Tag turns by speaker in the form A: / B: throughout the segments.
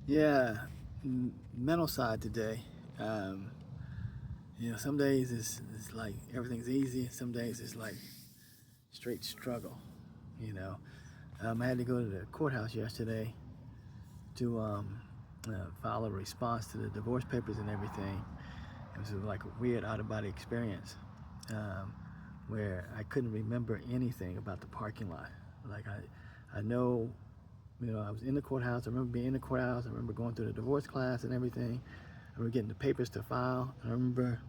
A: Yeah, mental side today. Um, some days it's like everything's easy, and some days it's like straight struggle. You know, I had to go to the courthouse yesterday to file a response to the divorce papers and everything. It was like a weird out of body experience um, where I couldn't remember anything about the parking lot. Like I know, I was in the courthouse. I remember being in the courthouse. I remember going through the divorce class and everything. I remember getting the papers to file. I remember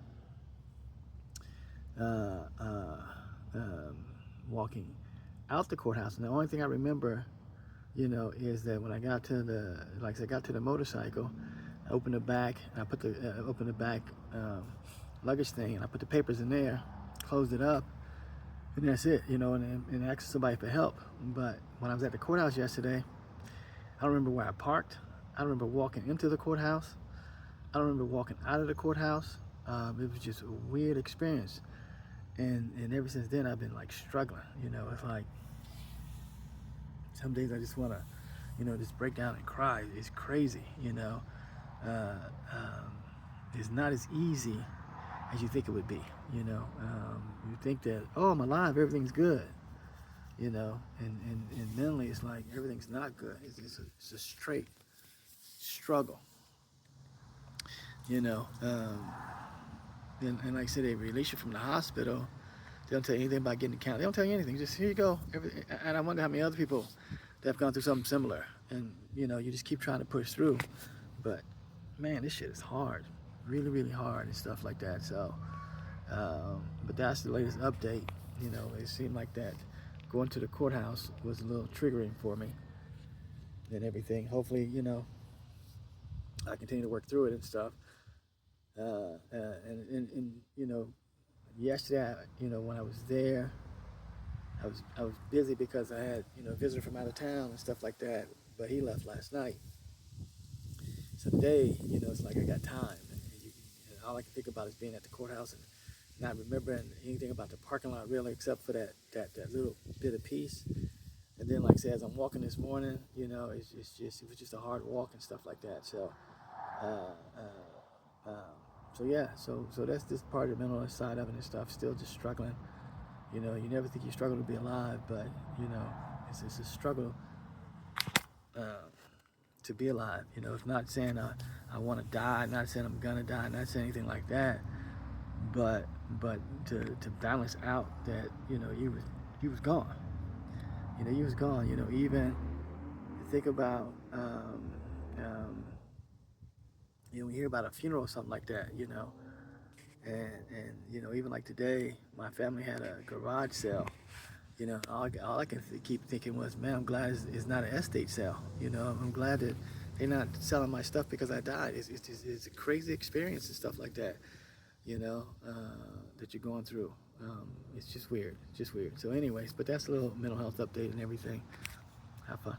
A: uh, uh, um, walking out the courthouse. And the only thing I remember, is that when I got to I got to the motorcycle, I opened the back, and I put the opened the back luggage thing, and I put the papers in there, closed it up, and that's it. And asked somebody for help. But when I was at the courthouse yesterday, I don't remember where I parked. I don't remember walking into the courthouse. I don't remember walking out of the courthouse. It was just a weird experience. And ever since then, I've been like struggling. It's like some days I just want to, just break down and cry. It's crazy. Uh, um, it's not as easy as you think it would be. You think that, oh, I'm alive, everything's good. And mentally it's like everything's not good. It's a straight struggle. you know. Um, and like I said, they release you from the hospital. They don't tell you anything about getting the count. They don't tell you anything. Just here you go. And I wonder how many other people that have gone through something similar. And you just keep trying to push through. But man, this shit is hard, really, really hard and stuff like that. So, but that's the latest update. It seemed like that going to the courthouse was a little triggering for me and everything. Hopefully, I continue to work through it and stuff. And yesterday, when I was there, I was busy because I had a visitor from out of town and stuff like that. But he left last night. So today, it's like I got time, and all I can think about is being at the courthouse and not remembering anything about the parking lot really, except for that little bit of peace. And then, like I said, as I'm walking this morning, it was just a hard walk and stuff like that. So, uh, uh, so yeah, so that's this part of the mental side of it and stuff. Still just struggling. You never think you struggle to be alive, but it's a struggle uh, to be alive. It's not saying I want to die, not saying I'm gonna die, not saying anything like that, but to balance out that you was gone. You was gone. Even think about when you hear about a funeral or something like that. And even like today, my family had a garage sale. All I can keep thinking was, man, I'm glad it's not an estate sale. I'm glad that they're not selling my stuff because I died. It's a crazy experience and stuff like that. That you're going through. It's just weird. So, anyways, but that's a little mental health update and everything. Have fun.